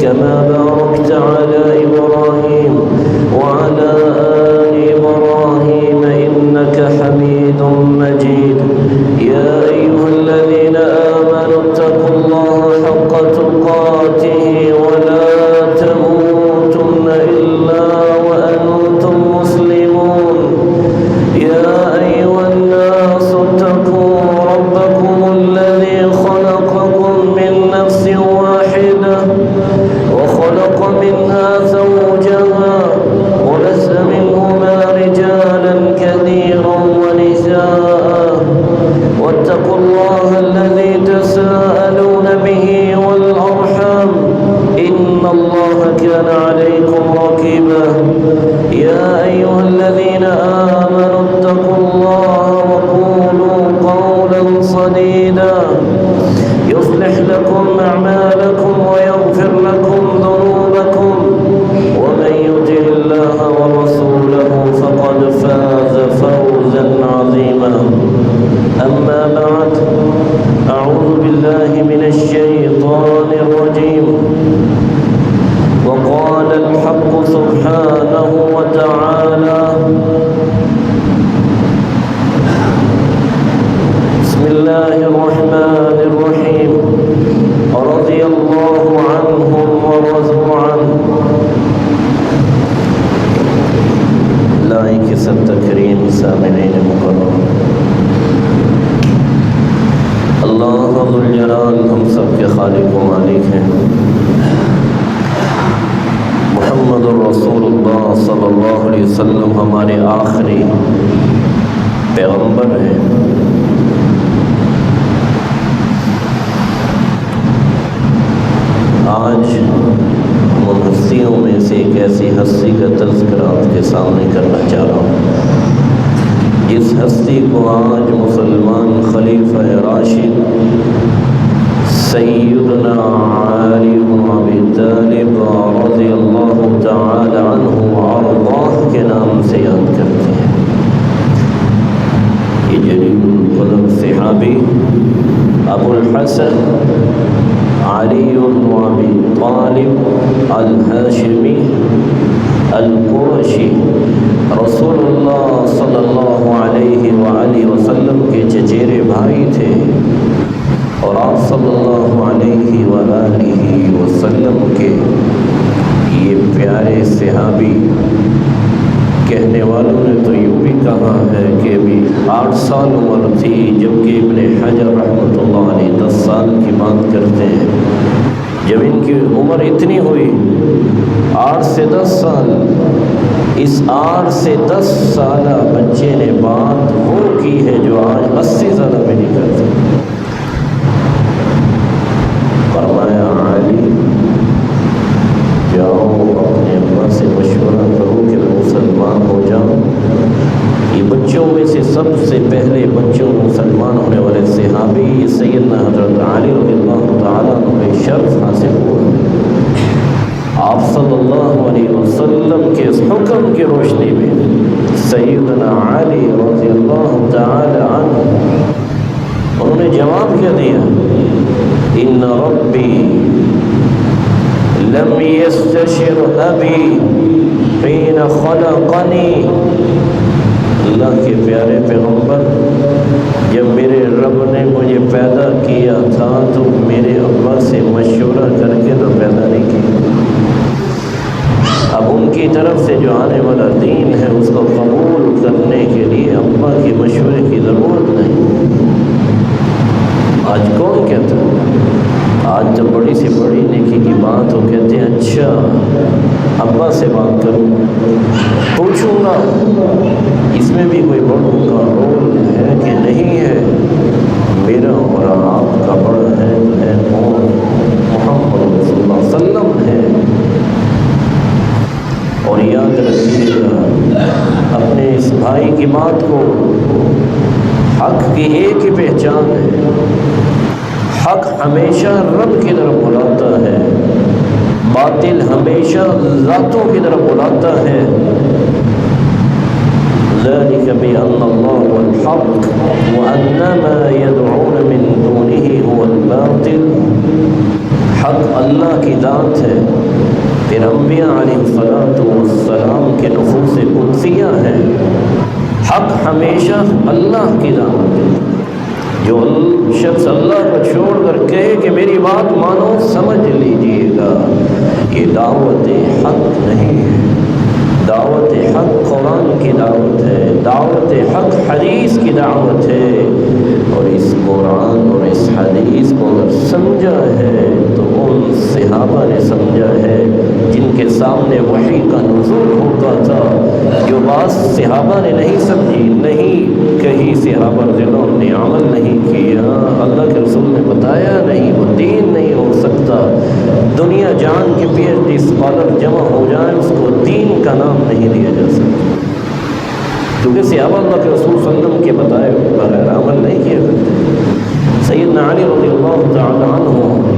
كما باركت على إبراهيم وعلى آل إبراهيم إنك حميد مجيد. يا أيها الذين آمنوا اتقوا الله حق تقاته ولا تموتن إلا وأنتم مسلمون. يا أيها الناس اتقوا ربكم الذي خلقكم من نفس واحدة وخلق منها زوجها وبث منهما رجالا كثيرا ونساء واتقوا الله الذي تساءلون به والأرحام إن الله كان عليكم رقيبا. يا أيها الذين آمنوا اتقوا الله وقولوا قولا سديدا يصلح لكم أعمالكم ويغفر لكم ذنوبكم ومن يطع الله ورسوله فقد فاز فوزا عظيما. أما بعد أعوذ بالله من الشيطان الرجيم. وقال الحق سبحانه وتعالى بسم الله الرحمن الرحيم رضي الله عنهم ورضوا عنه. لائق تکریم سامعین مکرم، اللہ ذوالجلال ہم سب کے خالق و مالک ہیں. محمد الرسول اللہ صلی اللہ علیہ وسلم ہمارے آخری پیغمبر ہیں. آج ان ہستیوں میں سے ایک ایسی ہستی کا تذکرہ آپ کے سامنے کرنا چاہ رہا ہوں جس ہستی کو آج مسلمان خلیفہ راشد سیدنا علی بن ابی طالب رضی اللہ تعالی عنہ وارضاہ کے نام سے یاد کرتے ہیں. یہ جلیل القدر صحابی ابو الحسن علی بن ابی طالب الہاشمی القرشی رسول اللہ صلی اللہ علیہ وآلہ وسلم کے چچیرے بھائی تھے، اور آپ صلی اللہ علیہ وآلہ وسلم کے یہ پیارے صحابی، کہنے والوں نے تو یوں بھی کہا ہے کہ ابھی 8 سال عمر تھی جبکہ ابن حجر رحمۃ اللہ علیہ 10 سال کی بات کرتے ہیں. جب ان کی عمر اتنی ہوئی 8 سے 10 سال، اس 8 سے 10 سالہ بچے نے بات وہ کی ہے جو آج 80 سالہ میں نہیں کرتے. فرمایا علی جاؤ اپنے ابا سے مشورہ کرو کہ میں مسلمان ہو جاؤں. یہ بچوں میں سے سب سے پہلے بچوں مسلمان ہونے والے صحابی سیدنا حضرت علی رضی اللہ تعالیٰ عنہ کو شرف حاصل ہوا. آپ صلی اللہ علیہ وسلم کے اس حکم کی روشنی میں سیدنا علی رضی اللہ تعالی عنہ انہوں نے جواب کیا دیا؟ ان ربی لم یستشر ابی حین خلقنی. اللہ کے پیارے پیغمبر، جب میرے رب نے مجھے پیدا کیا تھا تو میرے ابا سے مشورہ کر کے تو پیدا نہیں کیا. اب ان کی طرف سے جو آنے والا دین ہے اس کو قبول کرنے کے لیے ابا کے مشورے کی ضرورت نہیں. آج کون کہتا ہے؟ آج جب بڑی سی بڑی نیکی کی بات ہو کہتے ہیں اچھا ابا سے بات کروں، پوچھوں گا اس میں بھی کوئی بڑوں کا رول ہے کہ نہیں ہے. میرا اور آپ کا بڑا ہے کون؟ محمد رسول اللہ صلی اللہ علیہ وسلم ہے. اور یاد رکھیے گا اپنے اس بھائی کی بات کو، حق کی ایک ہی پہچان ہے، حق ہمیشہ رب کی طرف بلاتا ہے، باطل ہمیشہ ذاتوں کی طرف بلاتا ہے. ذلك بأن الله هو الحق وأن ما يدعون من دونه هو الباطل. حق اللہ کی ذات ہے، پھر انبیاء علیہ السلام کے نفوس قدسیہ ہیں۔ حق ہمیشہ اللہ کی دعوت ہے۔ جو شخص اللہ کو چھوڑ کر کہے کہ میری بات مانو، سمجھ لیجئے گا یہ دعوت حق نہیں ہے۔ دعوت حق قرآن کی دعوت ہے، دعوت حق حدیث کی دعوت ہے، اور اس قرآن اور اس حدیث کو اگر سمجھا ہے تو ان صحابہ نے سمجھا ہے جن کے سامنے وحی کا نزول ہوتا تھا۔ جو بات صحابہ نے نہیں سمجھی، نہیں کہیں صحابہ رضی اللہ عنہم نے عمل نہیں کیا، اللہ کے رسول نے بتایا نہیں، وہ دین نہیں ہو سکتا۔ دنیا جان کے پی ایچ ڈی اسکالر جمع ہو جائیں، اس کو دین کا نام نہیں دیا جا سکتا، کیونکہ صحابہ اللہ کے رسول صلی اللہ علیہ وسلم کے بتائے بغیر عمل نہیں کیا کرتے۔ سیدنا علی رضی اللہ تعالی عنہ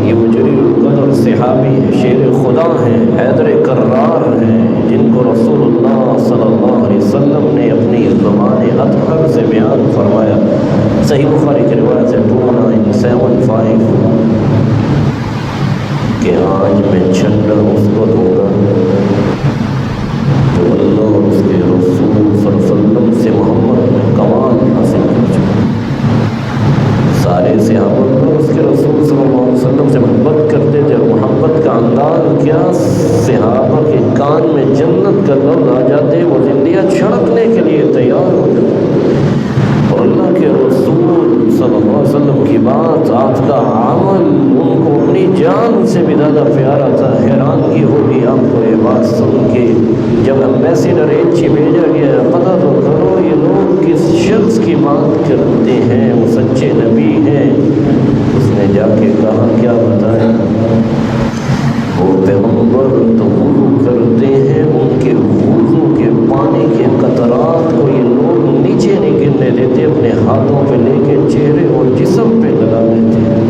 یہ جلیل القدر صحابی ہیں، شیر خدا ہیں، حیدر کرار ہیں، جن کو رسول اللہ صلی اللہ علیہ وسلم نے اپنی زبان اطہر سے بیان فرمایا۔ صحیح بخاری کی روایت سے 2975 کہ آج میں چھنڈا اس کو دوں گا جو اللہ اور اس کے رسول صلی اللہ علیہ وسلم سے محمد میں کمال حاصل کر چکا۔ سارے صحابہ اور اس کے رسول صلی اللہ علیہ وسلم سے محبت کرتے تھے، اور محبت کا انداز کیا، صحابہ کے کان میں جنت کا لفظ آ جاتے وہ زندگیاں چھڑکنے کے لیے تیار ہو جاتے، اور اللہ کے رسول صلی اللہ علیہ وسلم کی بات، آپ کا عمل ان کو اپنی جان سے بھی زیادہ پیارا تھا۔ حیرانگی ہوگی آپ کو یہ بات سن کے، جب امبیسیڈر ایچ بھیجا گیا، پتہ تو کرو یہ لوگ کس شخص کی بات کرتے ہیں، وہ سچے نبی ہیں۔ اس نے جا کے کہا کیا بتائیں، وہ پیغمبر تو وضو کرتے ہیں، ان کے وضو کے پانی کے قطرات کو یہ لوگ نیچے نہیں گرنے دیتے، اپنے ہاتھوں پہ لے کے چہرے اور جسم پہ لگا لیتے ہیں۔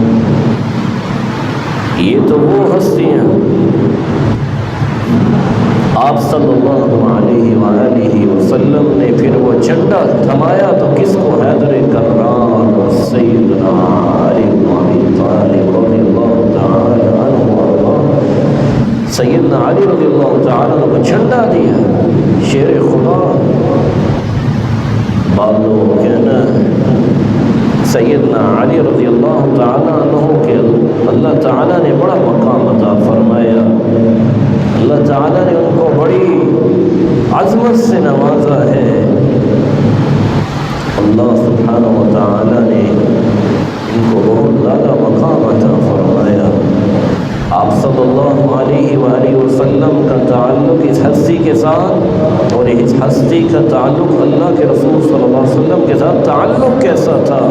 یہ تو وہ ہستیاں، آپ صلی اللہ علیہ وآلہ وسلم نے پھر وہ جھنڈا تھمایا تو کس کو، حیدر کرار اور سیدنا علی بن ابی طالب رضی اللہ تعالی عنہ وارضاہ، سیدنا علی رضی اللہ تعالی عنہ کو جھنڈا دیا، شیر خدا۔ بعضوں کہنا سیدنا علی رضی اللہ تعالی عنہ کے اللہ تعالی نے بڑا مقام عطا فرمایا، اللہ تعالیٰ نے ان کو بڑی عظمت سے نوازا ہے۔ اللہ سبحانہ و تعالیٰ نے ان کو بہت زیادہ مقام عطا فرمایا۔ آپ صلی اللہ علیہ وآلہ وسلم کا تعلق اس ہستی کے ساتھ، اور اس ہستی کا تعلق اللہ کے رسول صلی اللہ علیہ وسلم کے ساتھ تعلق کیسا تھا؟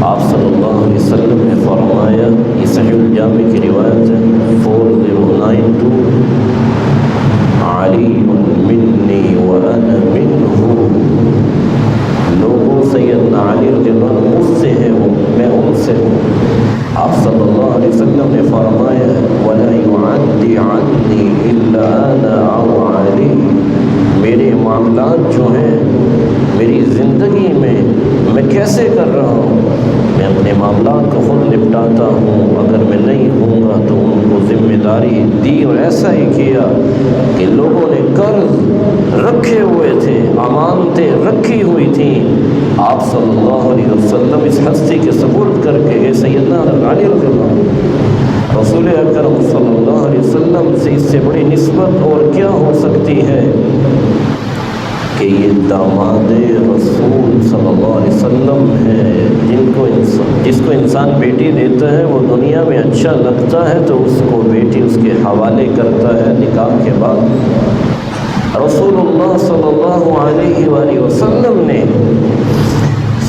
آپ صلی اللہ علیہ وسلم نے فرمایا، یہ صحیح الجامع کی روایت ہے 4092، علی منی وانا منہ، لوگوں سیدنا علی رضی اللہ عنہ مجھ سے ہے، میں ان سے ہوں۔ آپ صلی اللہ علیہ وسلم نے فرمایا وَلَا يُعَدِّ عَنِّي إِلَّا أَنَا أَوْ عَلِي، میرے معاملات جو ہیں میری زندگی میں کیسے کر رہا ہوں، میں اپنے معاملات کو خود نپٹاتا ہوں، اگر میں نہیں ہوں گا تو ان کو ذمہ داری دی، اور ایسا ہی کیا کہ لوگوں نے قرض رکھے ہوئے تھے، امانتیں رکھی ہوئی تھیں، آپ صلی اللہ علیہ وسلم اس ہستی کے سپرد کر کے سیدنا علی رضی اللہ عنہ، رسول اکرم صلی اللہ علیہ وسلم سے اس سے بڑی نسبت اور کیا ہو سکتی ہے کہ یہ داماد رسول صلی اللہ علیہ وسلم ہے، جس کو انسان بیٹی دیتا ہے وہ دنیا میں اچھا لگتا ہے تو اس کو بیٹی اس کے حوالے کرتا ہے نکاح کے بعد۔ رسول اللہ صلی اللہ علیہ وآلہ وسلم نے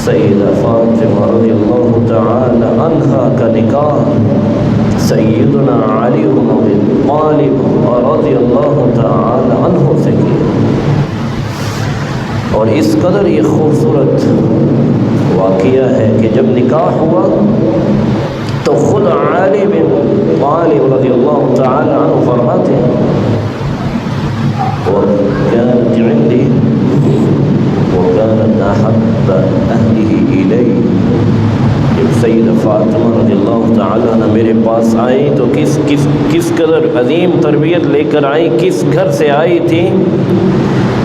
سیدہ فاطمہ رضی اللہ تعالی عنہا کا نکاح سیدنا علی بن ابی طالب رضی اللہ تعالی عنہ سے کیا، اور اس قدر یہ خوبصورت واقعہ ہے کہ جب نکاح ہوا تو خود علی بن طالب رضی اللہ تعالی عنہ فرماتے ہیں وَكَانَتْ عِنْدِي وَكَانَتْ أَحَبَّ أَهْلِهِ إِلَيْهِ، جب سیدہ فاطمہ رضی اللہ تعالی تعالیٰ عنہ میرے پاس آئی تو کس قدر عظیم تربیت لے کر آئی، کس گھر سے آئی تھی.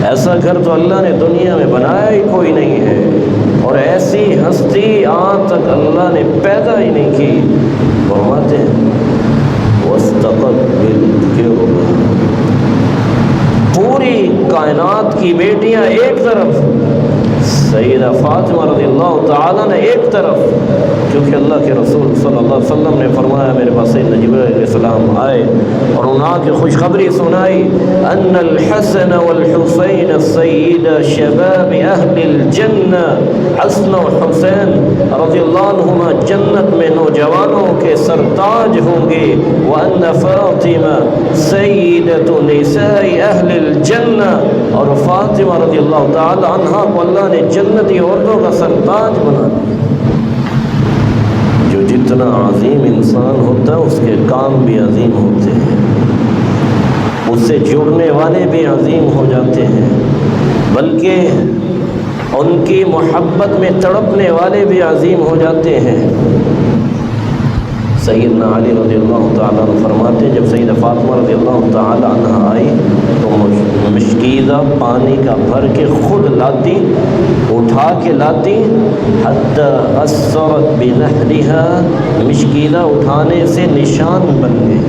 ایسا گھر تو اللہ نے دنیا میں بنایا ہی کوئی نہیں ہے، اور ایسی ہستی آج تک اللہ نے پیدا ہی نہیں کی. فرماتے ہیں وَاسْتَقَبِّلْ كِرْبَ، پوری کائنات کی بیٹیاں ایک طرف، سیدہ فاطمہ رضی اللہ تعالیٰ نے ایک طرف، کیونکہ اللہ کے رسول صلی اللہ علیہ وسلم نے فرمایا میرے پاس سیدنا جبرائیل علیہ السلام آئے اور انہوں نے خوشخبری سنائی ان الحسن والحسین سید شباب اہل الجنہ، حسن و حسین رضی اللہ عنہما جنت میں نوجوانوں کے سرتاج ہوں گے، وان فاطمہ سیدۃ نساء اہل الجنہ، اور فاطمہ رضی اللہ تعالی عنہا کو اللہ نے جنتی عورتوں کا سرتاج بنا دیا. جو جتنا عظیم انسان ہوتا ہے اس کے کام بھی عظیم ہوتے ہیں، اس سے جڑنے والے بھی عظیم ہو جاتے ہیں، بلکہ ان کی محبت میں تڑپنے والے بھی عظیم ہو جاتے ہیں. سیدنا علی رضی اللہ تعالیٰ عنہ فرماتے ہیں جب سیدہ فاطمہ رضی اللہ تعالیٰ عنہ آئی تو مشکیزہ پانی کا بھر کے خود لاتی، اٹھا کے لاتی، حتی اثرت بنہرہا، مشکیزہ اٹھانے سے نشان بن گئے.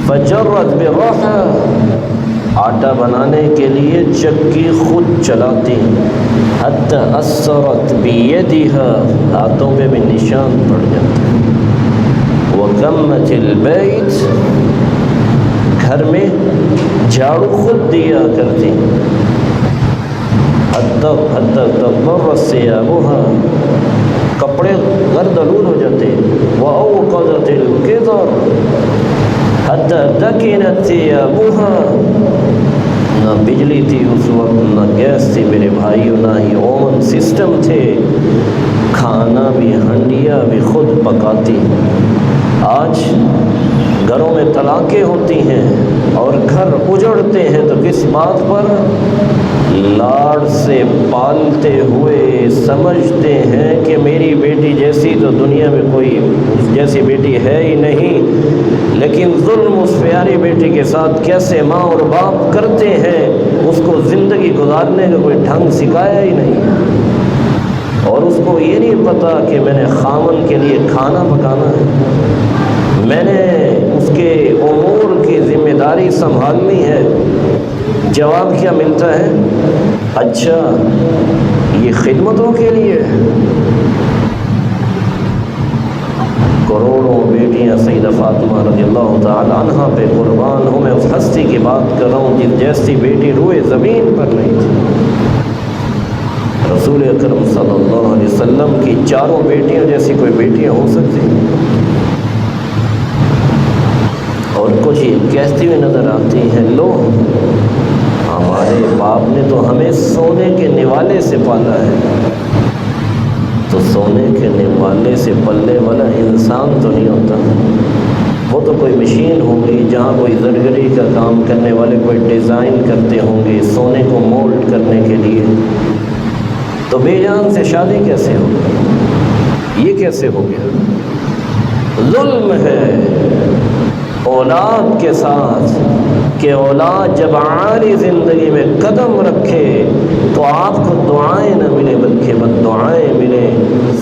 فجرت بالراحہ، آٹا بنانے کے لیے چکی خود چلاتی، حتی اثرت بیدہا، ہاتھوں پہ بھی نشان پڑ جاتا. وکمت البیت، گھر میں جھاڑو خود دیا کرتی، حتی تضر ثیابہا، کپڑے گردآلود ہو جاتے. واوقدت القدر حتی دکنت ثیابہا، نہ بجلی تھی اس وقت، نہ گیس تھی میرے بھائیوں، نہ ہی اوون سسٹم تھے، کھانا بھی ہنڈیاں بھی خود پکاتی. آج گھروں میں طلاقیں ہوتی ہیں اور گھر اجڑتے ہیں تو کس بات پر؟ لاڑ سے پالتے ہوئے سمجھتے ہیں کہ میری بیٹی جیسی تو دنیا میں کوئی جیسی بیٹی ہے ہی نہیں، لیکن ظلم اس پیاری بیٹی کے ساتھ کیسے ماں اور باپ کرتے ہیں، اس کو زندگی گزارنے کا کوئی ڈھنگ سکھایا ہی نہیں، اور اس کو یہ نہیں پتا کہ میں نے خامن کے لیے کھانا پکانا ہے، میں نے اس کے امور کی ذمہ داری سنبھالنی ہے. جواب کیا ملتا ہے؟ اچھا یہ خدمتوں کے لیے. کروڑوں بیٹیاں سیدہ فاطمہ رضی اللہ تعالی عنہا پہ قربان ہوں. میں اس ہستی کی بات کر رہا ہوں جس جیسی بیٹی روئے زمین پر نہیں تھی. رسول اکرم صلی اللہ علیہ وسلم کی چاروں بیٹیاں جیسی کوئی بیٹیاں ہو سکتی، اور کچھ کہتی ہوئی نظر آتی ہیں لو ہمارے باپ نے تو ہمیں سونے کے نوالے سے پالا ہے. تو سونے کے نوالے سے پلنے والا انسان تو نہیں ہوتا، وہ تو کوئی مشین ہوگی جہاں کوئی زرگری کا کام کرنے والے کوئی ڈیزائن کرتے ہوں گے سونے کو مولڈ کرنے کے لیے. تو بے جان سے شادی کیسے ہو گئی؟ یہ کیسے ہو گیا؟ ظلم ہے اولاد کے ساتھ کہ اولاد جب عالی زندگی میں قدم رکھے تو آپ کو دعائیں نہ ملے بلکہ بد دعائیں ملے.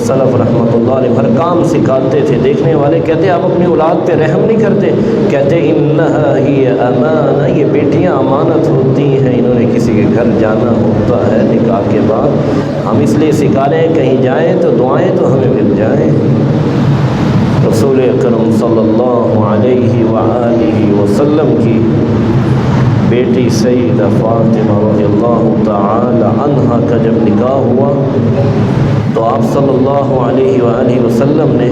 سلف رحمۃ اللہ علیہ ہر کام سکھاتے تھے. دیکھنے والے کہتے آپ اپنی اولاد پہ رحم نہیں کرتے، کہتے انہا ہی امانہ، یہ بیٹیاں امانت ہوتی ہیں، انہوں نے کسی کے گھر جانا ہوتا ہے نکاح کے بعد، ہم اس لیے سکھا رہے ہیں کہیں جائیں تو دعائیں تو ہمیں مل جائیں. رسول اکرم صلی اللہ علیہ وآلہ وسلم کی بیٹی سیدہ فاطمہ رضی اللہ تعالی عنہا کا جب نکاح ہوا تو آپ صلی اللہ علیہ وآلہ وسلم نے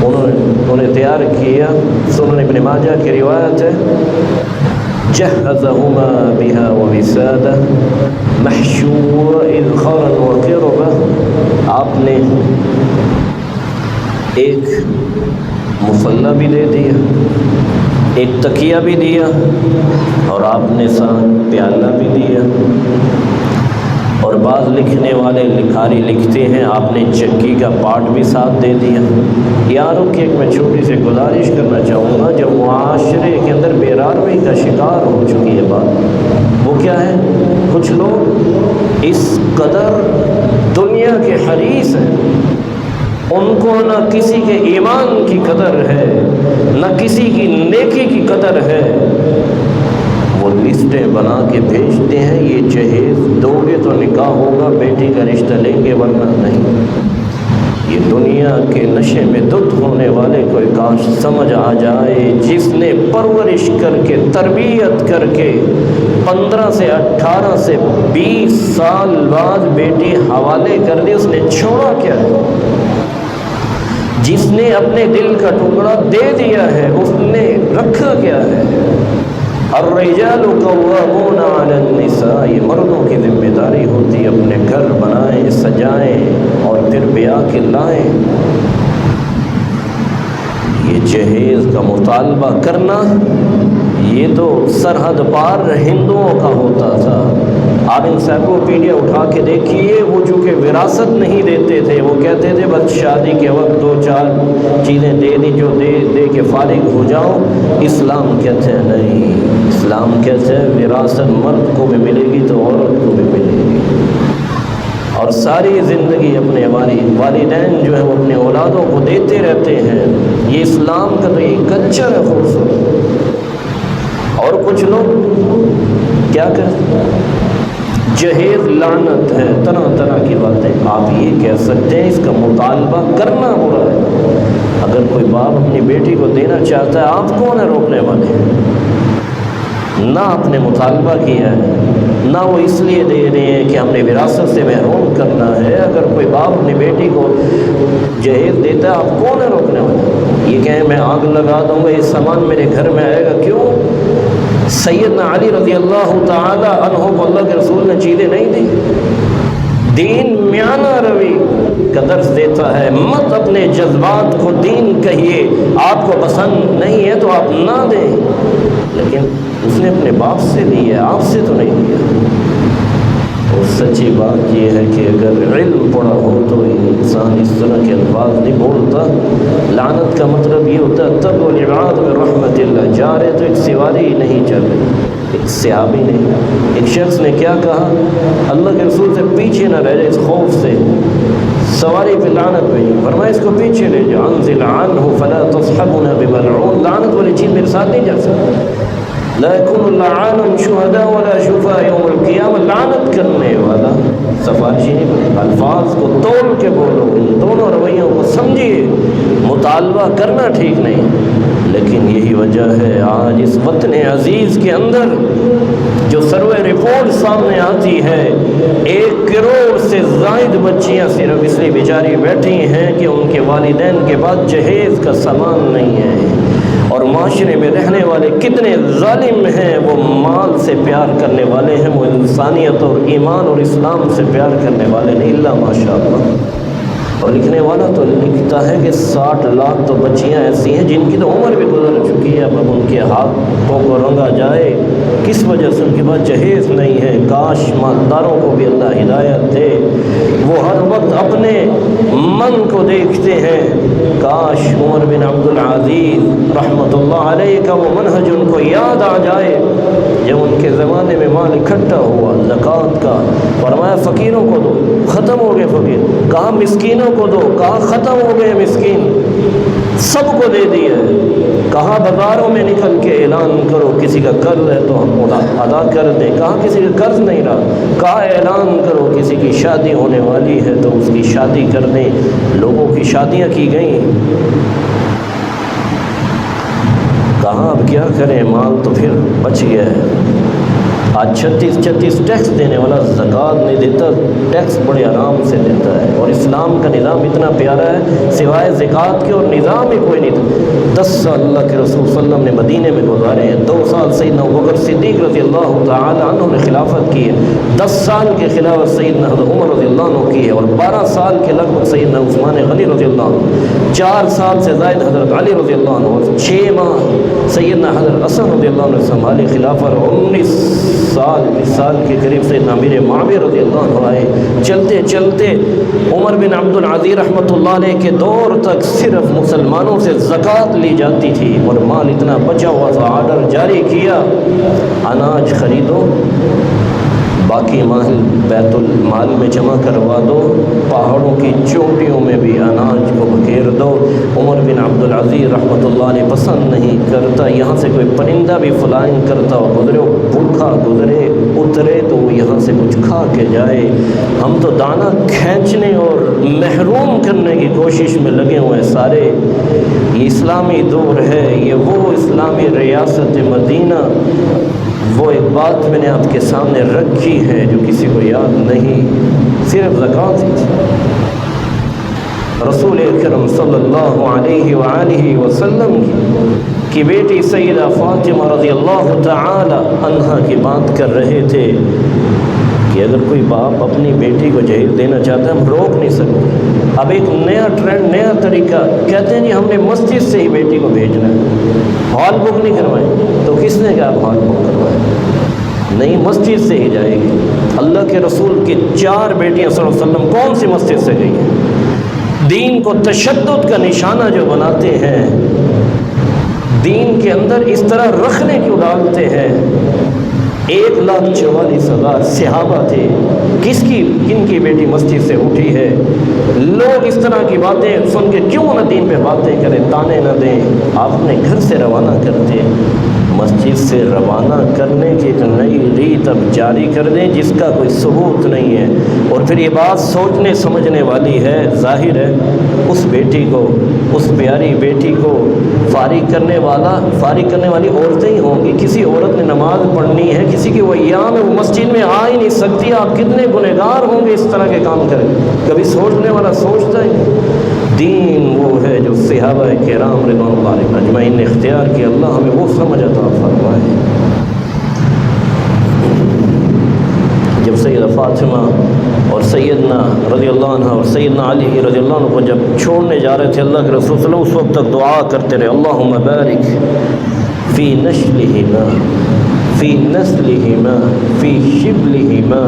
انہیں تیار کیا. سنن ابن ماجہ کی روایت ہے جہزہما بہا ووسادہ محشور اذخرا وقربہ، آپ نے ایک مصلی بھی دے دیا، ایک تکیہ بھی دیا، اور آپ نے ساتھ پیالہ بھی دیا، اور بعض لکھنے والے لکھاری لکھتے ہیں آپ نے چکی کا پارٹ بھی ساتھ دے دیا۔ یاروں کی ایک میں چھوٹی سی گزارش کرنا چاہوں گا، جب معاشرے کے اندر بے راروی کا شکار ہو چکی ہے بات، وہ کیا ہے؟ کچھ لوگ اس قدر دنیا کے حریص ہیں، ان کو نہ کسی کے ایمان کی قدر ہے، نہ کسی کی نیکی کی قدر ہے، وہ لسٹیں بنا کے بھیجتے ہیں، یہ جہیز دو گے تو نکاح ہوگا، بیٹی کا رشتہ لیں گے ورنہ نہیں۔ یہ دنیا کے نشے میں دھت ہونے والے کو کاش سمجھ آ جائے، جس نے پرورش کر کے تربیت کر کے 15 سے 18 سے 20 سال بعد بیٹی حوالے کر دی، اس نے چھوڑا کیا ہے؟ جس نے اپنے دل کا ٹکڑا دے دیا ہے اس نے رکھا کیا ہے؟ الرجال قوامون علی النساء، یہ مردوں کی ذمہ داری ہوتی ہے، اپنے گھر بنائیں، سجائیں اور پھر بیاہ کے لائیں۔ یہ جہیز کا مطالبہ کرنا یہ تو سرحد پار ہندوؤں کا ہوتا تھا۔ آپ انسائکلوپیڈیا اٹھا کے دیکھیے، وہ چونکہ وراثت نہیں دیتے تھے، وہ کہتے تھے بس شادی کے وقت 2-4 چیزیں دے دی جو دے کے فارغ ہو جاؤ۔ اسلام کہتے ہیں نہیں، اسلام کہتے ہیں وراثت مرد کو بھی ملے گی تو عورت کو بھی ملے گی، اور ساری زندگی اپنے والدین جو ہے وہ اپنے اولادوں کو دیتے رہتے ہیں۔ یہ اسلام کا تو یہ کلچر ہے خوبصورت۔ اور کچھ لوگ کیا کرتے ہیں؟ جہیز لعنت ہے، طرح طرح کی باتیں آپ یہ کہہ سکتے ہیں، اس کا مطالبہ کرنا برا ہے۔ اگر کوئی باپ اپنی بیٹی کو دینا چاہتا ہے، آپ کون ہیں روکنے والے؟ نہ آپ نے مطالبہ کیا ہے، نہ وہ اس لیے دے رہے ہیں کہ ہم نے وراثت سے محروم کرنا ہے۔ اگر کوئی باپ اپنی بیٹی کو جہیز دیتا ہے، آپ کون ہیں روکنے والے؟ یہ کہیں میں آگ لگا دوں گا، یہ سامان میرے گھر میں آئے گا، کیوں؟ سیدنا علی رضی اللہ تعالی عنہ کو اللہ کے رسول نے چیزیں نہیں دی؟ دین میانہ روی کا درس دیتا ہے، مت اپنے جذبات کو دین کہیے، آپ کو پسند نہیں ہے تو آپ نہ دیں، لیکن اس نے اپنے باپ سے لی ہے، آپ سے تو نہیں لیا۔ اور سچی بات یہ ہے کہ اگر علم پڑا ہو تو انسان اس طرح کے الفاظ نہیں بولتا۔ لعنت کا مطلب یہ ہوتا ہے تب والعیاذ برحمت اللہ، جا رہے تو ایک سواری نہیں چل رہی، ایک صحابی نے، ایک شخص نے کیا کہا؟ اللہ کے رسول سے پیچھے نہ رہ جائے اس خوف سے، سواری پہ لعنت بھیجی، فرمایا اس کو پیچھے لے جاؤ، انزل عنہ فلا تصحبنا بملعون، لعنت والی چیز میرے ساتھ نہیں جا سکتی۔ لا يكون اللعان شهداء ولا شفاء يوم القیامہ، لعنت کرنے والا سفارشی نہیں بنے۔ الفاظ کو تول کے بولو، ان دونوں رویوں کو سمجھیے۔ مطالبہ کرنا ٹھیک نہیں، لیکن یہی وجہ ہے آج اس وطن عزیز کے اندر جو سروے رپورٹ سامنے آتی ہے، 1 کروڑ سے زائد بچیاں صرف اس لیے بیچاری بیٹھی ہیں کہ ان کے والدین کے بعد جہیز کا سامان نہیں ہے۔ اور معاشرے میں رہنے والے کتنے ظالم ہیں، وہ مال سے پیار کرنے والے ہیں، وہ انسانیت اور ایمان اور اسلام سے پیار کرنے والے نہیں، الا ماشاءاللہ۔ اور لکھنے والا تو لکھتا ہے کہ 60 لاکھ تو بچیاں ایسی ہیں جن کی تو عمر بھی گزر چکی ہے، اب ان کے ہاتھوں کو رنگا جائے، کس وجہ سے؟ ان کے پاس جہیز نہیں ہے۔ کاش مالداروں کو بھی اللہ ہدایت دے، وہ ہر وقت اپنے من کو دیکھتے ہیں۔ کاش عمر بن عبد العزیز رحمۃ اللہ علیہ کا وہ منہج ان کو یاد آ جائے، جب ان کے زمانے میں مال اکٹھا ہوا زکوٰۃ کا، فرمایا فقیروں کو دو، ختم ہو گئے فقیر، کہا مسکینوں کو دو، کہا ختم ہو گئے مسکین، سب کو دے دیا، کہا بازاروں میں نکل کے اعلان کرو کسی کا قرض ہے تو ہم ادا کر دیں، کہا کسی کا قرض نہیں رہا، کہا اعلان کرو کسی کی شادی ہونے والی ہے تو اس کی شادی کر دیں، لوگوں کی شادیاں کی گئیں، کہاں اب کیا کریں، مال تو پھر بچ گیا ہے۔ آج 36 ٹیکس دینے والا زکوٰۃ نہیں دیتا، ٹیکس بڑے آرام سے دیتا ہے، اور اسلام کا نظام اتنا پیارا ہے، سوائے زکوٰۃ کے اور نظام ہی کوئی نہیں تھا۔ 10 سال اللہ کے رسول صلی اللہ علیہ وسلم نے مدینے میں گزارے ہیں، 2 سال سیدنا ابوبکر صدیق رضی اللہ تعالی عنہ نے خلافت کی ہے، 10 سال کے خلافت سیدنا حضرت عمر رضی اللہ عنہ کی ہے، اور 12 سال کے لگ بھگ سیدنا عثمان غنی رضی اللہ عنہ، 4 سال سے زائد حضرت علی رضی اللہ عنہ، اور 6 ماہ سیدنا حضرت حسن رضی اللہ عنہ نے سنبھالی خلافت، اور 19 سال 20 سال کے قریب سیدنا امیر معاویہ رضی اللہ عنہ آئے. چلتے چلتے عمر بن عبد العزیز رحمۃ اللہ علیہ کے دور تک صرف مسلمانوں سے زکوٰۃ لی جاتی تھی اور مال اتنا بچا ہوا تھا. آرڈر جاری کیا اناج خریدو، باقی مال بیت المال میں جمع کروا دو، پہاڑوں کی چوٹیوں میں بھی اناج کو بکھیر دو. عمر بن عبد العزیز رحمۃ اللہ علیہ پسند نہیں کرتا یہاں سے کوئی پرندہ بھی فلائنگ کرتا ہو گزرے، بھوکا گزرے اترے تو وہ یہاں سے کچھ کھا کے جائے. ہم تو دانہ کھینچنے اور محروم کرنے کی کوشش میں لگے ہوئے ہیں سارے. یہ اسلامی دور ہے، یہ وہ اسلامی ریاست مدینہ. وہ ایک بات میں نے آپ کے سامنے رکھی ہے جو کسی کو یاد نہیں، صرف زکوٰۃ ہی تھی. رسول اکرم صلی اللہ علیہ وآلہ وسلم کی بیٹی سیدہ فاطمہ رضی اللہ تعالی عنہا کی بات کر رہے تھے کہ اگر کوئی باپ اپنی بیٹی کو جہیز دینا چاہتا ہے ہم روک نہیں سکتے. اب ایک نیا ٹرینڈ، نیا طریقہ، کہتے ہیں جی ہم نے مسجد سے ہی بیٹی کو بھیجنا ہے، ہال بک نہیں کروائیں. تو کس نے کہا آپ ہال بک کروائیں؟ نہیں، مسجد سے ہی جائے گی. اللہ کے رسول کی 4 بیٹیاں صلی اللہ علیہ وسلم کون سی مسجد سے گئی ہیں؟ دین کو تشدد کا نشانہ جو بناتے ہیں، دین کے اندر اس طرح رکھنے کیوں ڈالتے ہیں. 1,44,000 صحابہ تھے، کن کی بیٹی مسجد سے اٹھی ہے؟ لوگ اس طرح کی باتیں سن کے کیوں نہ دین پہ باتیں کریں، تانے نہ دیں. آپ اپنے گھر سے روانہ کرتے، مسجد سے روانہ کرنے کی ایک نئی ریت اب جاری کر دیں جس کا کوئی ثبوت نہیں ہے. اور پھر یہ بات سوچنے سمجھنے والی ہے. ظاہر ہے اس بیٹی کو، اس پیاری بیٹی کو فارغ کرنے والی عورتیں ہی ہوں گی. کسی عورت نے نماز پڑھنی ہے، کسی کی وہ ایام ہے، وہ مسجد میں آ ہی نہیں سکتی. آپ کتنے گنہگار ہوں گے اس طرح کے کام کریں. کبھی سوچنے والا سوچتا ہے. دین وہ ہے جو صحابہ کرام رضوان اللہ علیہم اجمعین نے اختیار کیا. اللہ ہمیں وہ سمجھ عطا فرمائے. جب سیدہ فاطمہ اور سیدنا رضی اللہ عنہ اور سیدنا علی رضی اللہ عنہ کو جب چھوڑنے جا رہے تھے اللہ کے رسول صلی اللہ علیہ وسلم، اس وقت تک دعا کرتے رہے اللہم بارک فی نشلہما فی نسلہما فی شبلہما.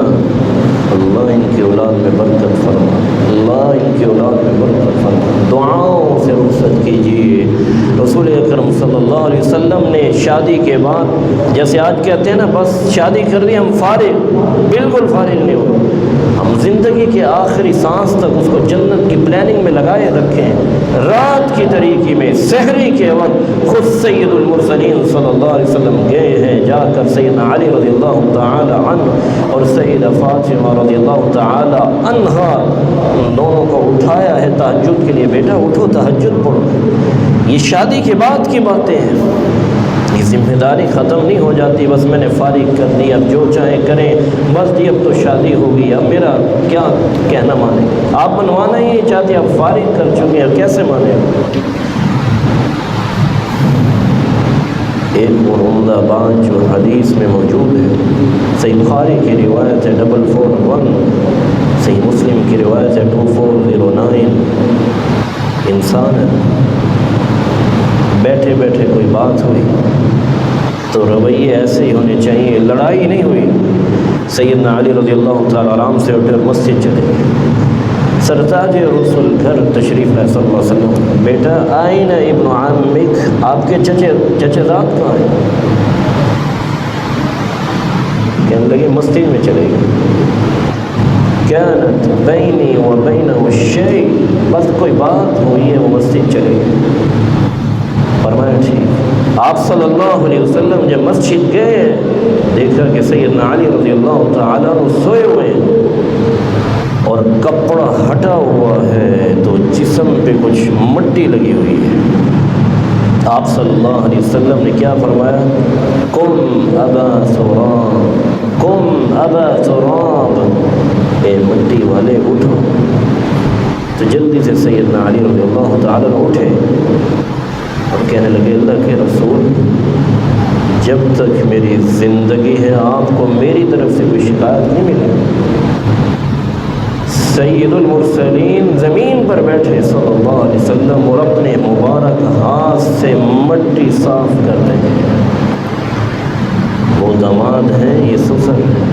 اللہ ان کی اولاد میں برکت فرما، اللہ ان کی اولاد میں برکت فرما. دعاؤں سے رخصت کیجیے. رسول اکرم صلی اللہ علیہ وسلم نے شادی کے بعد، جیسے آج کہتے ہیں نا بس شادی کر لی ہم فارغ، بالکل فارغ نہیں ہو. ہم زندگی کے آخری سانس تک اس کو جنت کی پلاننگ میں لگائے رکھیں. رات کی تاریکی میں سحری کے وقت خود سید المرسلین صلی اللہ علیہ وسلم گئے ہیں، جا کر سیدنا علی رضی اللہ تعالی عنہ اور سیدہ فاطمہ رضی اللہ تعالی عنہا ان دونوں کو اٹھایا ہے تہجد کے لیے. بیٹا اٹھو تہجد پڑھو. یہ شادی کے بعد کی باتیں ہیں. یہ ذمہ داری ختم نہیں ہو جاتی بس میں نے فارغ کر دی اب جو چاہیں کریں، بس جی اب تو شادی ہوگی اب میرا کیا کہنا مانیں. آپ منوانا ہی نہیں چاہتے، اب فارغ کر چکے ہیں، کیسے مانیں. ایک اور عمدہ بات جو حدیث میں موجود ہے، صحیح بخاری کی روایت ہے 441، صحیح مسلم کی روایت ہے 2409. انسان ہے، بیٹھے بیٹھے کوئی بات ہوئی تو رویے ایسے ہی ہونے چاہیے. لڑائی نہیں ہوئی. سیدنا علی رضی اللہ تعالی آرام سے اٹھے اور مسجد چلے گئے. سرتاج رسول گھر تشریف لائے صلی اللہ علیہ وسلم. بیٹا آئین ابن عمک، آپ کے چچے زاد کہاں ہیں؟ کہنے لگے مسجد میں چلے گئے. کانت بینی و بینہ شیء، بس کوئی بات ہوئی ہے وہ مسجد چلے گئے. فرمایا ٹھیک. آپ صلی اللہ علیہ وسلم جب مسجد گئے دیکھا کہ سیدنا علی رضی اللہ تعالیٰ عنہ سوئے ہوئے ہیں اور کپڑا ہٹا ہوا ہے تو جسم پہ کچھ مٹی لگی ہوئی ہے. آپ صلی اللہ علیہ وسلم نے کیا فرمایا؟ قم ابا تراب، قم ابا تراب، اے مٹی والے اٹھو. تو جلدی سے سیدنا علی رضی اللہ تعالیٰ عنہ اٹھے اور کہنے لگے اللہ کے رسول جب تک میری زندگی ہے آپ کو میری طرف سے کوئی شکایت نہیں ملے. سید المرسلین زمین پر بیٹھے صلی اللہ علیہ وسلم اور اپنے مبارک ہاتھ سے مٹی صاف کر رہے ہیں. وہ داماد ہیں، یہ سسر ہے۔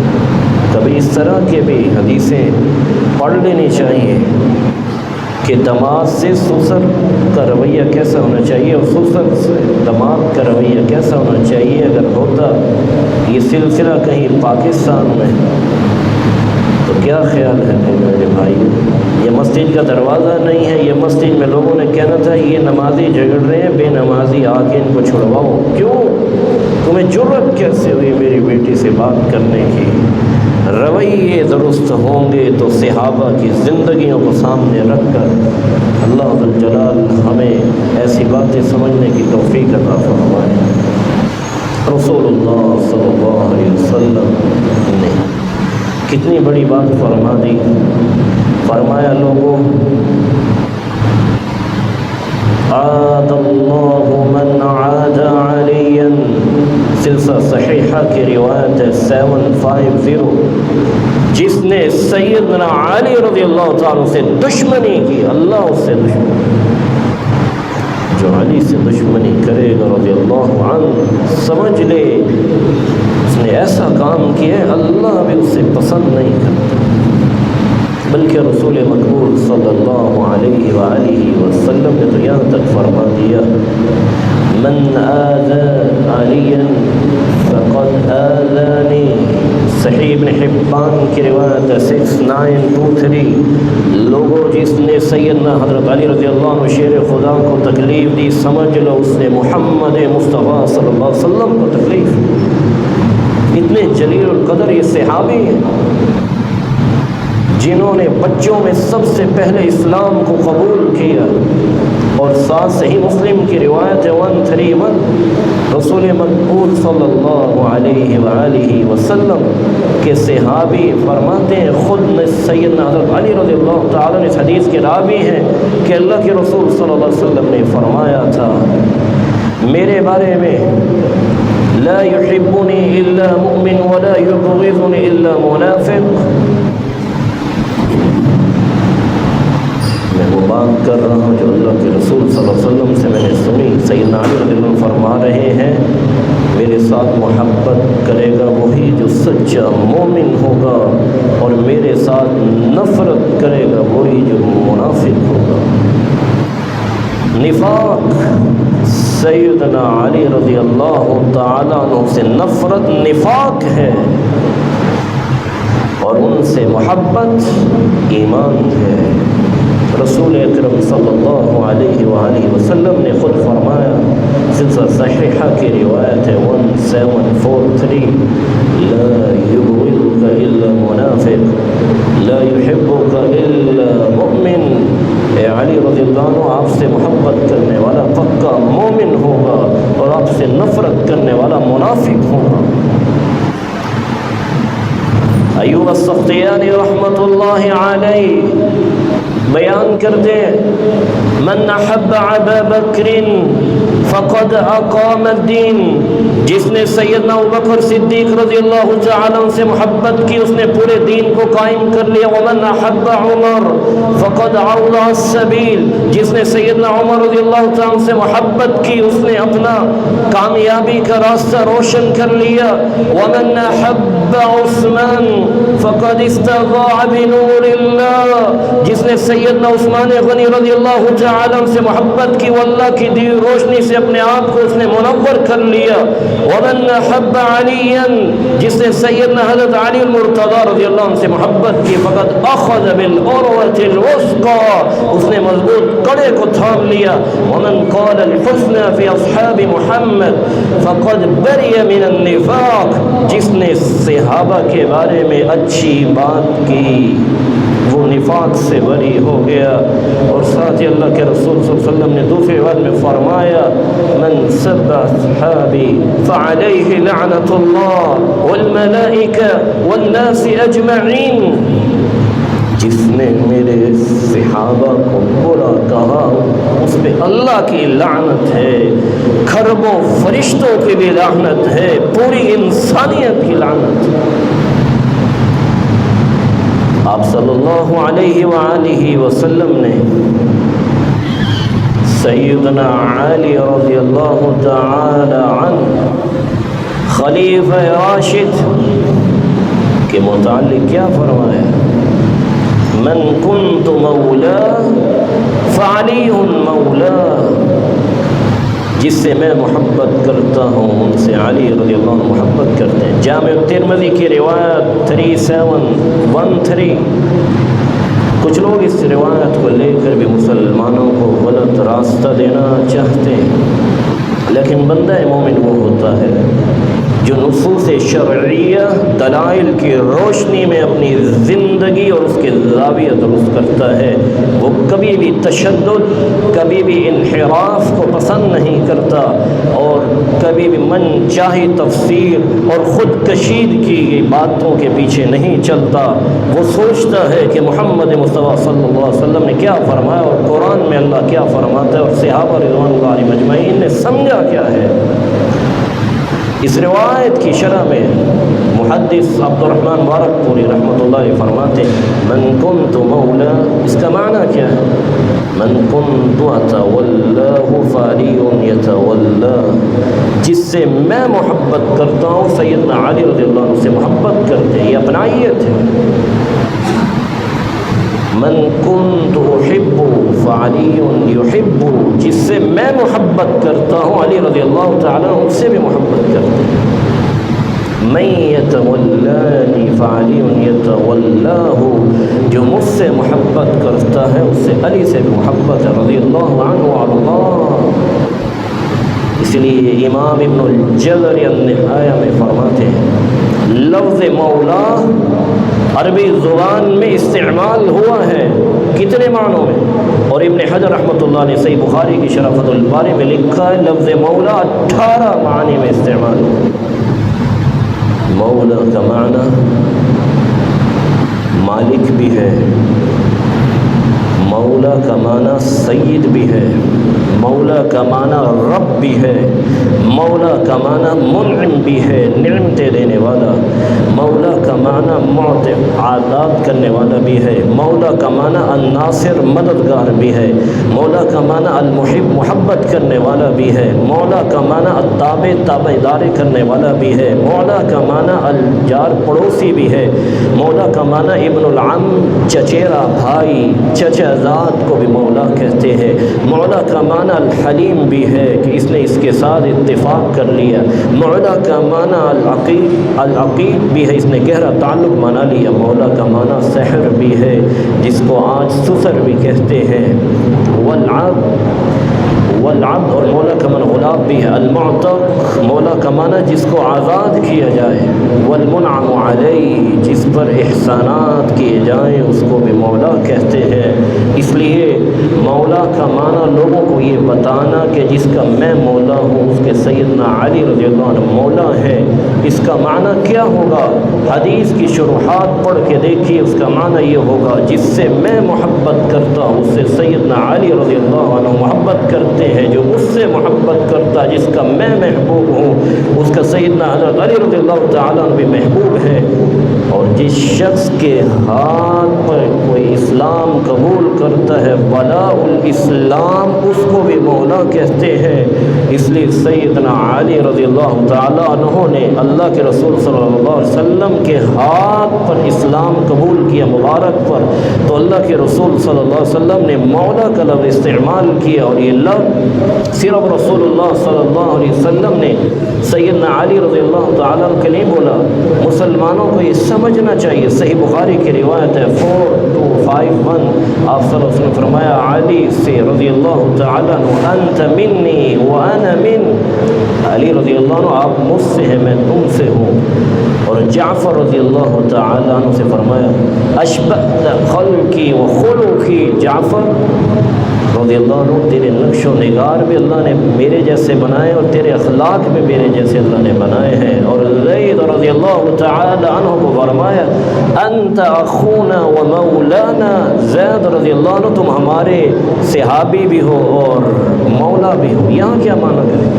کبھی اس طرح کے بھی حدیثیں پڑھ لینی چاہیے کہ داماد سے سسر کا رویہ کیسا ہونا چاہیے اور سسر سے داماد کا رویہ کیسا ہونا چاہیے۔ اگر ہوتا یہ سلسلہ کہیں پاکستان میں تو کیا خیال ہے میرے بھائی؟ یہ مسجد کا دروازہ نہیں ہے، یہ مسجد میں لوگوں نے کہنا تھا یہ نمازی جھگڑ رہے ہیں، بے نمازی آ کے ان کو چھڑواؤ۔ کیوں؟ تمہیں جرأت کیسے ہوئی میری بیٹی سے بات کرنے کی؟ رویے درست ہوں گے تو صحابہ کی زندگیوں کو سامنے رکھ کر اللہ ذوالجلال ہمیں ایسی باتیں سمجھنے کی توفیق عطا فرمائے۔ رسول اللہ صلی اللہ علیہ وسلم نے کتنی بڑی بات فرما دی۔ فرمایا لوگوں، عاد اللہ من عاد علیا، سلسلہ صحیحہ کی روایت ہے 750، جس نے سیدنا علی رضی اللہ تعالیٰ سے دشمنی کی، اللہ اس سے دشمنی، جو علی سے دشمنی کرے گا رضی اللہ عنہ، سمجھ لے اس نے ایسا کام کیا ہے اللہ بھی اس سے پسند نہیں کرتا۔ بلکہ رسول مقبول صلی اللہ علیہ وآلہ وسلم نے تو یہاں تک فرما دیا، من آذى علیا فقد آذانی، صحیح ابن حبان کی روایت ہے 6923، لوگوں جس نے سیدنا حضرت علی رضی اللہ عنہ شیر خدا کو تکلیف دی، سمجھ لو اس نے محمد مصطفیٰ صلی اللہ علیہ وسلم کو تکلیف دی۔ اتنے جلیل القدر یہ صحابی ہیں جنہوں نے بچوں میں سب سے پہلے اسلام کو قبول کیا، اور ساتھ صحیح مسلم کی روایت ہے 131، رسول مقبول صلی اللہ علیہ وآلہ وسلم کے صحابی فرماتے ہیں، خود سیدنا حضرت علی رضی اللہ تعالیٰ نے اس حدیث کے راوی ہیں کہ اللہ کے رسول صلی اللہ علیہ وسلم نے فرمایا تھا میرے بارے میں، لا يحبني الا مؤمن ولا يبغضني الا منافق۔ میں وہ بات کر رہا ہوں جو اللہ کے رسول صلی اللہ علیہ وسلم سے میں نے سنی، سیدنا علی رضی اللہ عنہ فرما رہے ہیں میرے ساتھ محبت کرے گا وہی جو سچا مومن ہوگا، اور میرے ساتھ نفرت کرے گا وہی جو منافق ہوگا۔ نفاق، سیدنا علی رضی اللہ تعالیٰ عنہ سے نفرت نفاق ہے، اور ان سے محبت ایمان ہے۔ رسول اکرم صلی اللہ علیہ وآلہ وسلم نے خود فرمایا، سلسلہ صحیحہ کی روایت ہے 1743، لا یبغضک الا منافق لا یحبک الا مؤمن۔ اے علی رضی اللہ عنہ، آپ سے محبت کرنے والا پکا مومن ہوگا، اور آپ سے نفرت کرنے والا منافق ہوگا۔ ایوب السختیانی رحمۃ اللہ علیہ بیان کرتے ہیں، من احب ابا بکر فقد اقام الدین، جس نے سیدنا ابوبکر صدیق رضی اللہ تعالیٰ عنہ سے محبت کی اس نے پورے دین کو قائم کر لیا۔ ومن احب عمر فقد اوضح السبیل، جس نے سیدنا عمر رضی اللہ تعالیٰ عنہ سے محبت کی اس نے اپنا کامیابی کا راستہ روشن کر لیا۔ ومن احب عثمان فقد استضاء بنور اللہ، جس نے سیدنا عثمان غنی رضی اللہ تعالیٰ عنہ سے محبت کی وہ اللہ کی دی روشنی سے اپنے آپ کو اس نے منور کر لیا۔ ومن احب علیا، جس نے سیدنا حضرت علی المرتضی رضی اللہ عنہ سے محبت کی، فقد اخذ بالعروۃ الوثقی، اس نے مضبوط کڑے کو تھام لیا۔ ومن قال الحسنى في اصحاب محمد فقد برئ من النفاق، جس نے صحابہ کے بارے میں اچھی بات کی وہ نفاق سے بری ہو گیا۔ اور ساتھ ہی اللہ کے رسول صلی اللہ علیہ وسلم نے دوسرے بات میں فرمایا، من سب اصحابی فعلیہ لعنت اللہ والملائکہ والناس اجمعین، جس نے میرے صحابہ کو برا کہا اس پہ اللہ کی لعنت ہے، کھربوں فرشتوں کی بھی لعنت ہے، پوری انسانیت کی لعنت ہے۔ آپ صلی اللہ علیہ وآلہ وسلم نے سیدنا علی رضی اللہ تعالی عنہ خلیفہ راشد کے متعلق کیا فرمایا؟ من کنت مولا فعلی مولا، جس سے میں محبت کرتا ہوں ان سے علی رضی اللہ عنہ محبت کرتے ہیں۔ جامع ترمذی کی روایت 3713۔ کچھ لوگ اس روایت کو لے کر بھی مسلمانوں کو غلط راستہ دینا چاہتے ہیں، لیکن بندہ مومن وہ ہوتا ہے جو نصوص شرعیہ دلائل کی روشنی میں اپنی زندگی اور اس کے زاویہ درست کرتا ہے۔ وہ کبھی بھی تشدد، کبھی بھی انحراف کو پسند نہیں کرتا، اور کبھی بھی من چاہی تفسیر اور خود کشیدگی کی باتوں کے پیچھے نہیں چلتا۔ وہ سوچتا ہے کہ محمد مصطفیٰ صلی اللہ علیہ وسلم نے کیا فرمایا اور قرآن میں اللہ کیا فرماتا ہے اور صحابہ رضوان اللہ علیہم اجمعین نے سمجھا کیا ہے۔ اس روایت کی شرح میں محدث عبد الرحمن مبارک پوری رحمۃ اللہ علیہ فرماتے ہیں من کنت مولا، اس کا معنی کیا ہے؟ من کنت اتولاه فعلی یتولا، جس سے میں محبت کرتا ہوں سیدنا علی رضی اللہ عنہ سے محبت کرتے ہیں، یہ اپنائیت ہے۔ من کنت احب فعلی یحب، جس سے میں محبت کرتا ہوں علی رضی اللہ تعالیٰ عنہ سے بھی محبت کرتے ہیں۔ من یتولانی فعلی یتولاه، جو مجھ سے محبت کرتا ہے اس سے علی سے بھی محبت ہے رضی اللہ عنہ وارضاہ۔ اس لیے امام ابن الجزری النہایہ میں فرماتے ہیں لفظ مولا عربی زبان میں استعمال ہوا ہے کتنے معنوں میں، اور ابن حجر رحمۃ اللہ علیہ صحیح بخاری کی شرح فتح الباری میں لکھا ہے لفظ مولا 18 معنی میں استعمال ہوا۔ مولا کا معنی مالک بھی ہے، مولا کا معنی سید بھی ہے، مولا کا معنی رب بھی ہے، مولا کا معنی منعم بھی ہے، نعمتیں دینے والا، مولا کا معنی معطی عادات کرنے والا بھی ہے، مولا کا معنی الناصر مددگار بھی ہے، مولا کا معنی المحب محبت کرنے والا بھی ہے، مولا کا معنی التابع تابعداری کرنے والا بھی ہے، مولا کا معنی الجار پڑوسی بھی ہے، مولا کا معنی ابن العم چچیرا بھائی، چچا ذات کو بھی مولا کہتے ہیں، مولا کا معنی الحلیم بھی ہے کہ اس نے اس کے ساتھ اتفاق کر لیا، مولا کا معنی العقیب بھی ہے، اس نے گہرا تعلق بنا لیا، مولا کا معنی سحر بھی ہے جس کو آج سسر بھی کہتے ہیں، والعبد اور مولا کا معنی غلام بھی ہے، المعتق مولا کا معنی جس کو آزاد کیا جائے، والمنعم علیہ جس پر احسانات کیے جائیں اس کو بھی مولا کہتے ہیں۔ اس لیے مولا کا معنی لوگوں کو یہ بتانا کہ جس کا میں مولا ہوں اس کے سیدنا علی رضی اللہ عنہ مولا ہے، اس کا معنی کیا ہوگا؟ حدیث کی شروحات پڑھ کے دیکھیے، اس کا معنی یہ ہوگا جس سے میں محبت کرتا ہوں اس سے سیدنا علی رضی اللہ عنہ محبت کرتے ہیں، جو مجھ سے محبت کرتا ہے جس کا میں محبوب ہوں اس کا سیدنا حضرت علی رضی اللہ تعالیٰ عنہ بھی محبوب ہے۔ اور جس شخص کے ہاتھ پر کوئی اسلام قبول کرتا ہے ولاء الاسلام اس کو بھی مولا کہتے ہیں۔ اس لیے سیدنا علی رضی اللہ تعالیٰ عنہ نے اللہ کے رسول صلی اللہ علیہ وسلم کے ہاتھ پر اسلام قبول کیا مبارک پر، تو اللہ کے رسول صلی اللہ علیہ وسلم نے مولا کا لفظ استعمال کیا، اور یہ لفظ صرف رسول اللہ صلی اللہ علیہ وسلم نے سیدنا علی رضی اللہ تعالیٰ عنہ کے نہیں بولا، مسلمانوں کو یہ سمجھنا چاہیے۔ صحیح بخاری کی روایت ہے 4251، آپ صلی اللہ علیہ وسلم فرمایا علی سے رضی اللہ تعالیٰ عنہ انت منی وانا من، علی رضی اللہ عنہ آپ مجھ سے ہیں میں تم سے ہوں۔ اور جعفر رضی اللہ تعالیٰ عنہ سے فرمایا اشبہت خلقی و خلقی، جعفر رضی اللہ عنہ تیرے نقش و نگار بھی اللہ نے میرے جیسے بنائے اور تیرے اخلاق بھی میرے جیسے اللہ نے بنائے ہیں۔ اور زید رضی اللہ تعالی عنہ کو فرمایا انت اخونا و مولانا، زید رضی اللہ عنہ تم ہمارے صحابی بھی ہو اور مولا بھی ہو۔ یہاں کیا معنی کریں؟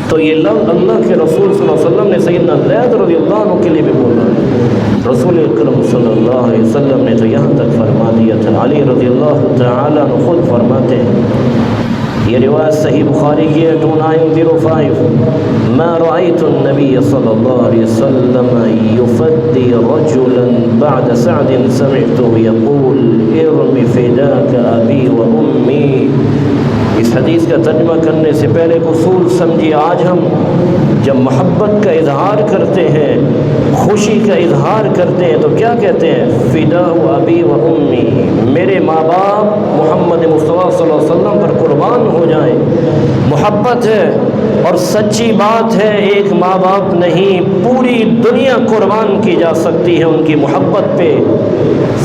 تو یہ لفظ اللہ کے رسول صلی اللہ علیہ وسلم نے سیدنا زید رضی اللہ عنہ کے لیے بھی بولا ہے، رسول اکرم صلی اللہ علیہ وسلم نے تو یہاں تک فرما دیا تھا۔ علی رضی اللہ تعالیٰ عنہ خود فرماتے ہیں یہ روایت صحیح بخاری کی ہے 2905. ما رأيت النبي صلى الله عليه وسلم يفدي رجلا بعد سعد سمعته يقول ارم فداك أبي وأمي. اس حدیث کا ترجمہ کرنے سے پہلے ایک اصول سمجھیے. آج ہم جب محبت کا اظہار کرتے ہیں، خوشی کا اظہار کرتے ہیں، تو کیا کہتے ہیں؟ فداء ابی و امی، میرے ماں باپ محمد مصطفیٰ صلی اللہ علیہ وسلم پر قربان ہو جائیں. محبت ہے، اور سچی بات ہے ایک ماں باپ نہیں، پوری دنیا قربان کی جا سکتی ہے ان کی محبت پہ.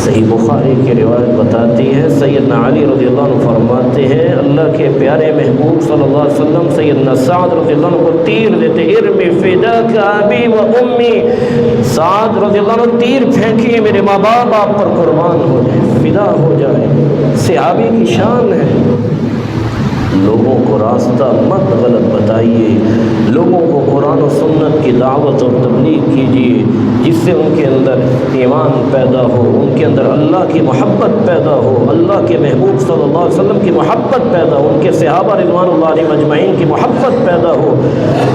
صحیح بخاری کی روایت بتاتی ہے سیدنا علی رضی اللہ عنہ فرماتے ہیں اللہ کے پیارے محبوب صلی اللہ علیہ وسلم سیدنا سعد رضی اللہ عنہ کو تیر دیتے. ارمی فداک ابی و امی، سعد رضی اللہ عنہ تیر پھینکیے، میرے ماں باپ آپ پر قربان ہو جائیں، فدا ہو جائیں. صحابی کی شان ہے. لوگوں کو راستہ مت غلط بتائیے، لوگوں کو قرآن و سنت کی دعوت اور تبلیغ کیجیے، جس سے ان کے اندر ایمان پیدا ہو، ان کے اندر اللہ کی محبت پیدا ہو، اللہ کے محبوب صلی اللہ علیہ وسلم کی محبت پیدا ہو، ان کے صحابہ رضوان اللہ علیہم اجمعین کی محبت پیدا ہو.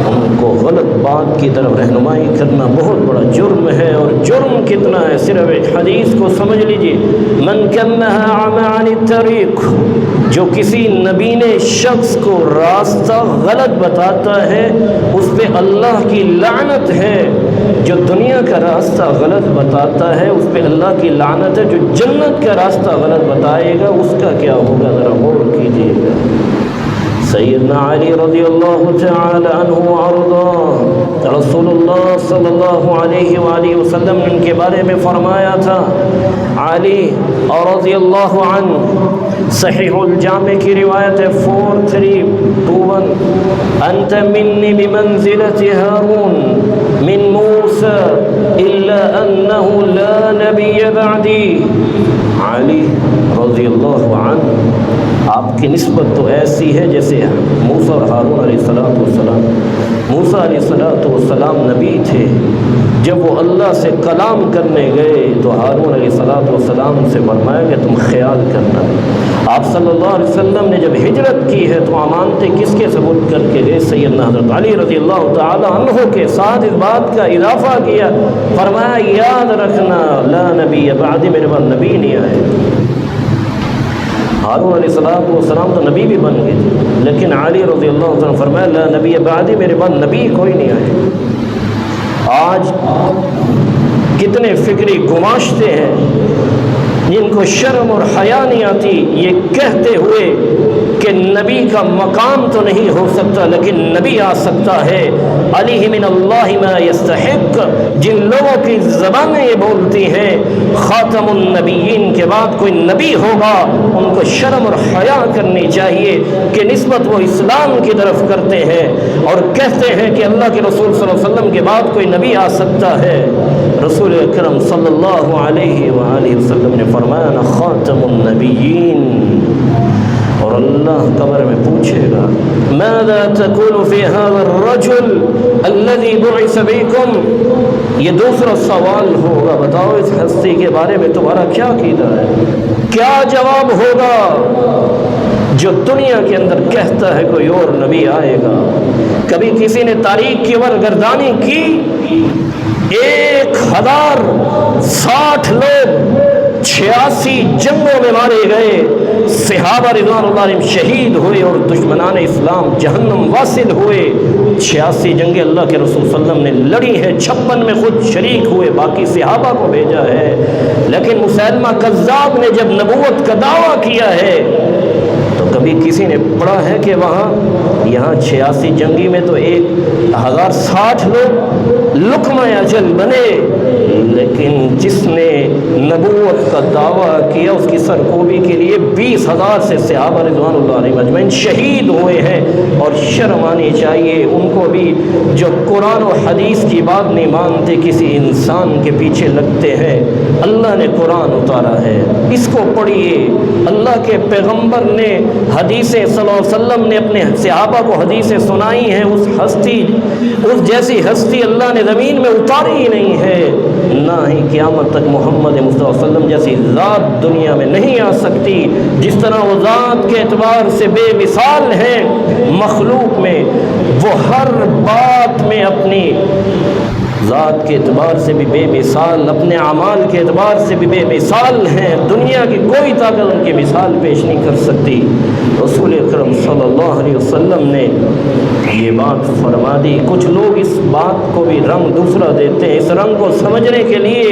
ان کو غلط بات کی طرف رہنمائی کرنا بہت بڑا جرم ہے. اور جرم کتنا ہے؟ صرف ایک حدیث کو سمجھ لیجیے. من کنہا عن الطریق، جو کسی نبی نے شخص کو راستہ غلط بتاتا ہے اس پہ اللہ کی لعنت ہے. جو دنیا کا راستہ غلط بتاتا ہے اس پہ اللہ کی لعنت ہے. جو جنت کا راستہ غلط بتائے گا اس کا کیا ہوگا؟ ذرا غور کیجیے گا. سیدنا علی رضی اللہ تعالی عنہ وارضاہ، رسول اللہ صلی اللہ علیہ وآلہ وسلم نے ان کے بارے میں فرمایا تھا. علی رضی اللہ عنہ، صحیح الجامع کی روایت ہے 4321، انت منی بمنزلت ہارون من موسیٰ الا انہ لا نبی بعدی. علی رضی اللہ عنہ، آپ کی نسبت تو ایسی ہے جیسے موسیٰ اور ہارون علیہ السلام. موسیٰ علیہ السلام نبی تھے. جب وہ اللہ سے کلام کرنے گئے تو ہارون علیہ السلام سے فرمایا کہ تم خیال کرنا. آپ صلی اللہ علیہ وسلم نے جب ہجرت کی ہے تو امانتیں کس کے ثبوت کر کے گئے؟ سیدنا حضرت علی رضی اللہ تعالی عنہ کے ساتھ اس بات کا اضافہ کیا، فرمایا یاد رکھنا لا نبی بعدی، میرے بعد نبی نہیں آئے. ہارون علیہ السلام تو نبی بھی بن گئے تھے، لیکن علی رضی اللہ عنہ فرمایا لا نبی بعدی، میرے بعد نبی کوئی نہیں آئے. آج کتنے فکری گماشتے ہیں جن کو شرم اور حیا نہیں آتی، یہ کہتے ہوئے کہ نبی کا مقام تو نہیں ہو سکتا لیکن نبی آ سکتا ہے. علیہ من اللہ ما یستحق، جن لوگوں کی زبانیں یہ بولتی ہیں خاتم النبیین کے بعد کوئی نبی ہوگا، ان کو شرم اور حیا کرنی چاہیے کہ نسبت وہ اسلام کی طرف کرتے ہیں اور کہتے ہیں کہ اللہ کے رسول صلی اللہ علیہ وسلم کے بعد کوئی نبی آ سکتا ہے. رسول اکرم صلی اللہ علیہ وآلہ وسلم نے فرمایا نا خاتم النبیین. اور اللہ قبر میں پوچھے گا ماذا تقول فی هذا الرجل الذي بعث بكم، یہ دوسرا سوال ہوگا، بتاؤ اس ہستی کے بارے میں تمہارا کیا عقیدہ ہے؟ کیا جواب ہوگا جو دنیا کے اندر کہتا ہے کوئی اور نبی آئے گا؟ کبھی کسی نے تاریخ کی ورگردانی کی؟ 1060 لوگ 86 جنگوں میں مارے گئے، صحابہ رضوان اللہ علیہم شہید ہوئے اور دشمنان اسلام جہنم واصل ہوئے. 86 جنگیں اللہ کے رسول صلی اللہ علیہ وسلم نے لڑی ہیں، 56 میں خود شریک ہوئے، باقی صحابہ کو بھیجا ہے. لیکن مسیلمہ کذاب نے جب نبوت کا دعویٰ کیا ہے تو کبھی کسی نے پڑھا ہے کہ یہاں 86 جنگی میں تو 1060 لوگ لقمہ اجل بنے، لیکن جس نے نبوت کا دعویٰ کیا اس کی سرکوبی کے لیے 20,000 سے صحابہ رضوان اللہ علیہم اجمعین شہید ہوئے ہیں. اور شرم آنی چاہیے ان کو بھی جو قرآن و حدیث کی بات نہیں مانتے، کسی انسان کے پیچھے لگتے ہیں. اللہ نے قرآن اتارا ہے، اس کو پڑھیے. اللہ کے پیغمبر نے حدیثیں صلی اللہ علیہ وسلم نے اپنے صحابہ کو حدیثیں سنائی ہیں. اس جیسی ہستی اللہ نے زمین میں اتاری ہی نہیں ہے. نہ ہی قیامت تک محمد مصطفیٰ صلی اللہ علیہ وسلم جیسی ذات دنیا میں نہیں آ سکتی. جس طرح وہ ذات کے اعتبار سے بے مثال ہیں مخلوق میں، وہ ہر بات میں اپنی ذات کے اعتبار سے بھی بے مثال، اپنے اعمال کے اعتبار سے بھی بے مثال ہیں. دنیا کی کوئی طاقت ان کی مثال پیش نہیں کر سکتی. رسول اکرم صلی اللہ علیہ وسلم نے یہ بات فرما دی. کچھ لوگ اس بات کو بھی رنگ دوسرا دیتے ہیں. اس رنگ کو سمجھنے کے لیے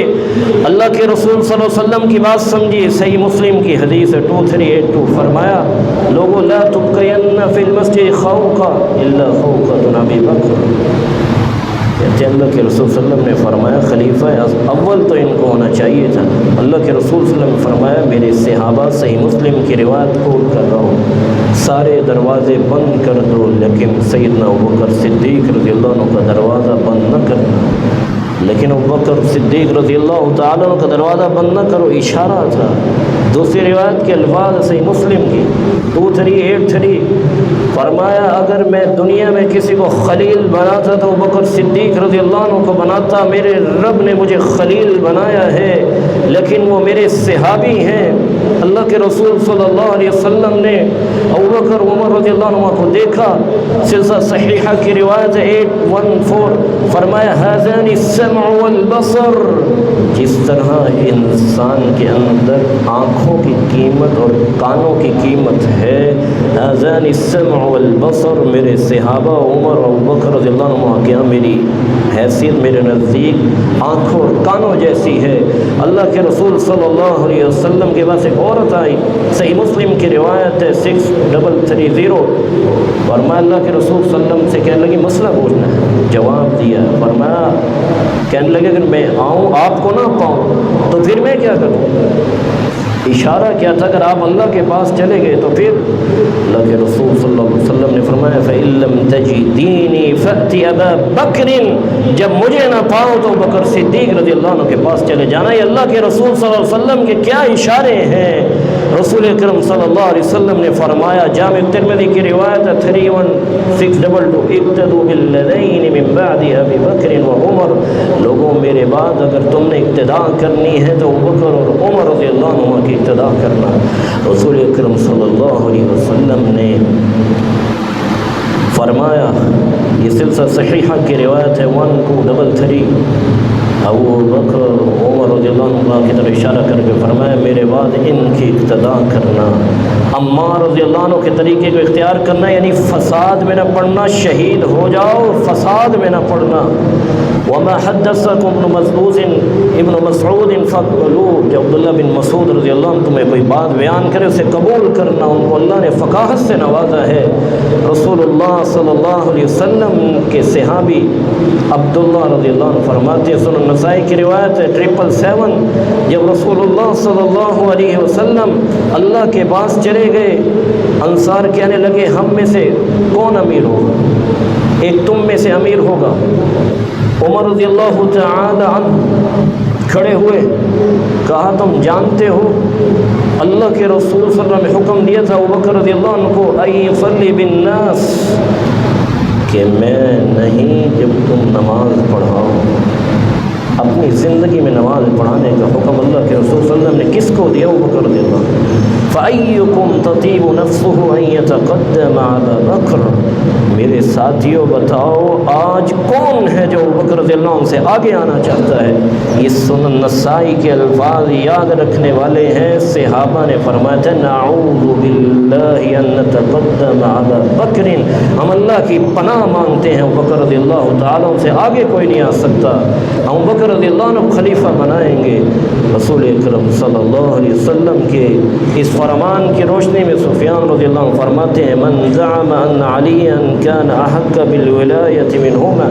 اللہ کے رسول صلی اللہ علیہ وسلم کی بات سمجھیے. صحیح مسلم کی حدیث 2382 فرمایا، لوگوں لا تبقین فی المسجد خوقا الا خوقۃ ابی بکر. کہتے ہیں اللہ کے رسول صلی اللہ علیہ وسلم نے فرمایا خلیفہ اول تو ان کو ہونا چاہیے تھا. اللہ کے رسول صلی اللہ علیہ وسلم نے فرمایا میرے صحابہ، صحیح مسلم کی روایت کھول کر رہو، سارے دروازے بند کر دو لیکن سیدنا ابوبکر صدیق رضی اللہ عنہ کا دروازہ بند نہ کرنا. لیکن ابوبکر صدیق رضی اللہ تعالیٰ عنہ کا دروازہ بند نہ کرو، اشارہ تھا. دوسری روایت کے الفاظ صحیح مسلم کی 2383 فرمایا اگر میں دنیا میں کسی کو خلیل بناتا تو ابوبکر صدیق رضی اللہ عنہ کو بناتا. میرے رب نے مجھے خلیل بنایا ہے لیکن وہ میرے صحابی ہیں. اللہ کے رسول صلی اللہ علیہ وسلم نے ابوبکر عمر رضی اللہ عنہ کو دیکھا. سلسلہ صحیحہ کی روایت 814 فرمایا ھذان السمع والبصر. جس طرح انسان کے اندر آنکھوں کی قیمت اور کانوں کی قیمت ہے، ھذان السمع والبصر میرے صحابہ عمر اور ابوبکر رضی اللہ عنہ کے میری حیثیت میرے نزدیک آنکھوں اور کانوں جیسی ہے. اللہ کے رسول صلی اللہ علیہ وسلم کے پاس ایک عورت آئی. صحیح مسلم کی روایت ہے 6330 فرمایا اللہ کے رسول صلی اللہ علیہ وسلم سے کہنے لگی مسئلہ پوچھنا ہے. جواب دیا. فرمایا کہنے لگے اگر میں آؤں آپ کو نہ پاؤں تو پھر میں کیا کروں؟ اشارہ کیا تھا اگر آپ اللہ کے پاس چلے گئے تو پھر اللہ کے رسول صلی اللہ علیہ وسلم نے فرمایا فَإِن لَّمْ تَجِدِينِي فَأْتِ أَبَا بَكْرٍ. جب مجھے نہ پاؤ تو بکر صدیق رضی اللہ عنہ کے پاس چلے جانا. یہ اللہ کے رسول صلی اللہ علیہ وسلم کے کیا اشارے ہیں. رسول اکرم صلی اللہ علیہ وسلم نے فرمایا جامع ترمذی کی روایت 31622 اقتدوا بالذین من بعد ابی بکر و عمر. لوگوں میرے بعد اگر تم نے اقتداء کرنی ہے تو ابوبکر اور عمر رضی اللہ عنہ کی اقتداء کرنا. رسول اکرم صلی اللہ علیہ وسلم نے فرمایا یہ سلسلہ صحیحہ کی روایت ہے 1233 ابو بکر عمر رضی اللہ عنہ کی طرف اشارہ کر کے فرمایا میرے بعد ان کی اقتداء کرنا. عمار رضی اللہ عنہ کے طریقے کو اختیار کرنا یعنی فساد میں نہ پڑنا. شہید ہو جاؤ فساد میں نہ پڑنا. وما حدثكم ابن مسعود فقبلوه. جب عبداللہ بن مسعود رضی اللہ عنہ تمہیں کوئی بات بیان کرے اسے قبول کرنا. ان کو اللہ نے فقاہت سے نوازا ہے. رسول اللہ صلی اللہ علیہ وسلم کے صحابی عبداللہ رضی اللہ عنہ فرماتے ہیں سنن نسائی کی روایت ہے 777 جب رسول اللہ صلی اللہ علیہ وسلم اللہ کے پاس چلے گئے انصار کہنے لگے ہم میں سے کون امیر ہوگا؟ ایک تم میں سے امیر ہوگا. عمر رضی اللہ تعالی عنہ کھڑے ہوئے کہا تم جانتے ہو اللہ کے رسول صلی اللہ علیہ وسلم نے حکم دیا تھا ابوبکر رضی اللہ عنہ کو ایصلی بالناس کہ میں نہیں جب تم نماز پڑھاؤ. اپنی زندگی میں نماز پڑھانے کا حکم اللہ کے رسول صلی اللہ علیہ وسلم نے کس کو دیا؟ ابوبکر رضی اللہ عنہ. فَأَيُّكُمْ تَطِيبُ نَفْسُهُ أَن يَتَقَدَّمَ عَلَى بَكْرٍ. میرے ساتھیوں بتاؤ آج کون ہے جو ابوبکر رضی اللہ عنہ سے آگے آنا چاہتا ہے؟ یہ سنن نسائی کے الفاظ یاد رکھنے والے ہیں. صحابہ نے فرمایا تھا نعوذ باللہ ان نتقدم علی بکر. ہم اللہ کی پناہ مانگتے ہیں ابوبکر رضی اللہ تعالیٰ سے آگے کوئی نہیں آ سکتا. ہم ابوبکر رضی اللہ عنہ خلیفہ بنائیں گے. رسول اکرم صلی اللہ علیہ وسلم کے اس فرمان کی روشنی میں سفیان رضی اللہ عنہ فرماتے ہیں من زعم ان علیا كان احق بالولایة منهما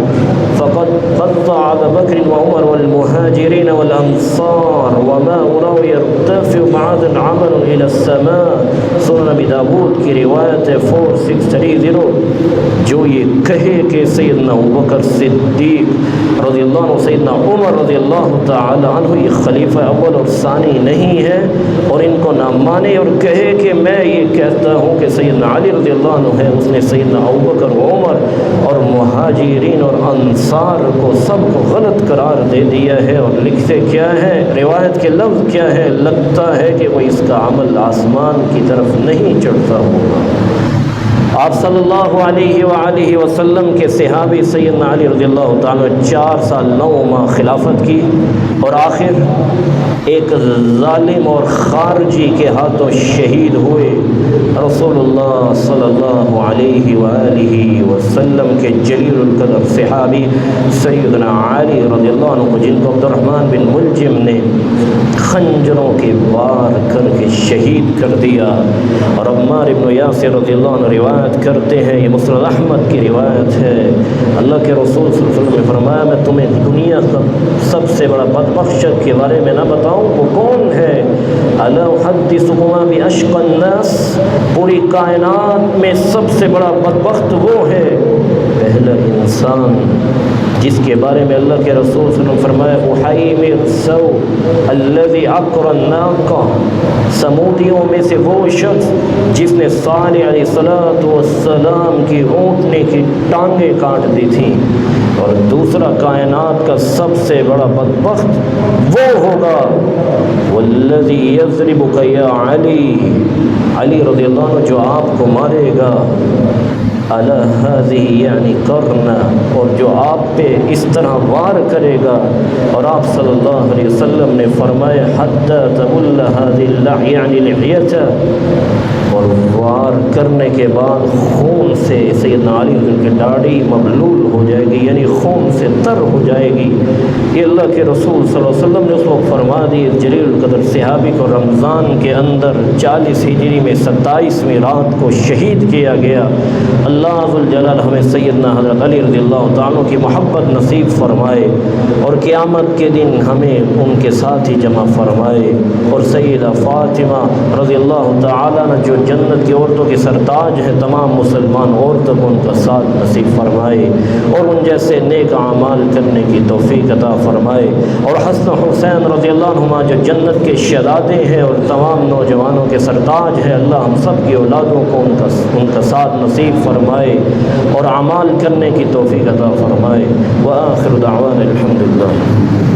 فقد قطع ابا بکر وعمر والمهاجرین والانصار وما اراه يرتفع معاذ عمل الى السماء. سنن ابی داود کی روایت ہے 4630 جو یہ کہے کہ سیدنا ابوبکر صدیق رضی اللہ عنہ سیدنا عمر عمر رضی اللہ تعالی عنہ یہ خلیفہ اول اور ثانی نہیں ہے اور ان کو نہ مانے اور کہے کہ میں یہ کہتا ہوں کہ سیدنا علی رضی اللہ عنہ ہے، اس نے سیدنا ابوبکر و عمر اور مہاجرین اور انصار کو سب کو غلط قرار دے دیا ہے۔ اور لکھتے کیا ہے، روایت کے لفظ کیا ہے، لگتا ہے کہ وہ اس کا عمل آسمان کی طرف نہیں چڑھتا ہوگا۔ آپ صلی اللہ علیہ وآلہ وسلم کے صحابی سیدنا علی رضی اللہ تعالیٰ 4 سال 9 ماہ خلافت کی اور آخر ایک ظالم اور خارجی کے ہاتھوں شہید ہوئے۔ رسول اللہ صلی اللہ علیہ وآلہ وسلم کے جلیل القدر صحابی سیدنا علی رضی اللہ عنہ کو، جن کو عبد الرحمن بن ملجم نے خنجروں کے وار کر کے شہید کر دیا، اور عمار بن یاسر رضی اللہ عنہ روایت کرتے ہیں، یہ مسند احمد کی روایت ہے، اللہ کے رسول صلی اللہ علیہ وسلم نے فرمایا میں تمہیں دنیا کا سب سے بڑا بدبخت شخص کے بارے میں نہ بتاؤں؟ وہ کون ہے؟ الا احدثکما باشقى الناس، پوری کائنات میں سب سے بڑا بدبخت وہ ہے، پہلا انسان جس کے بارے میں اللہ کے رسول صلی اللہ علیہ وسلم فرمایا احیمر سو الذی عقر الناقہ، سمودیوں میں سے وہ شخص جس نے صالح علیہ السلام کی اونٹنے کی ٹانگیں کاٹ دی تھیں، اور دوسرا کائنات کا سب سے بڑا بدبخت وہ ہوگا والذی یضربک یا علی، علی رضی اللہ عنہ جو آپ کو مارے گا، علی ہذہ یعنی کرنا، اور جو آپ پہ اس طرح وار کرے گا، اور آپ صلی اللہ علیہ وسلم نے فرمایا حتی تبل ہذہ یعنی لحیتہ، اور وار کرنے کے بعد خون سے سیدنا علی کی داڑھی مبلول ہو جائے گی، یعنی خون سے تر ہو جائے گی۔ یہ اللہ کے رسول صلی اللہ علیہ وسلم نے اس وقت فرما دی۔ جلیل القدر صحابی کو رمضان کے اندر 40 ہجری میں 27ویں رات کو شہید کیا گیا۔ اللہ ذوالجلال ہمیں سیدنا حضرت علی رضی اللہ تعالیٰ کی محبت نصیب فرمائے، اور قیامت کے دن ہمیں ان کے ساتھ ہی جمع فرمائے، اور سیدہ فاطمہ رضی اللہ تعالیٰ نے جو جنت کی عورتوں کے سرتاج ہیں، تمام مسلمان عورتوں کو ان کا ساتھ نصیب فرمائے، اور ان جیسے نیک اعمال کرنے کی توفیق عطا فرمائے، اور حسن حسین رضی اللہ عنہما جو جنت کے شہزادے ہیں اور تمام نوجوانوں کے سرتاج ہیں، اللہ ہم سب کی اولادوں کو ان کا ساتھ نصیب فرمائے اور اعمال کرنے کی توفیق عطا فرمائے۔ وآخر دعوانا الحمدللہ۔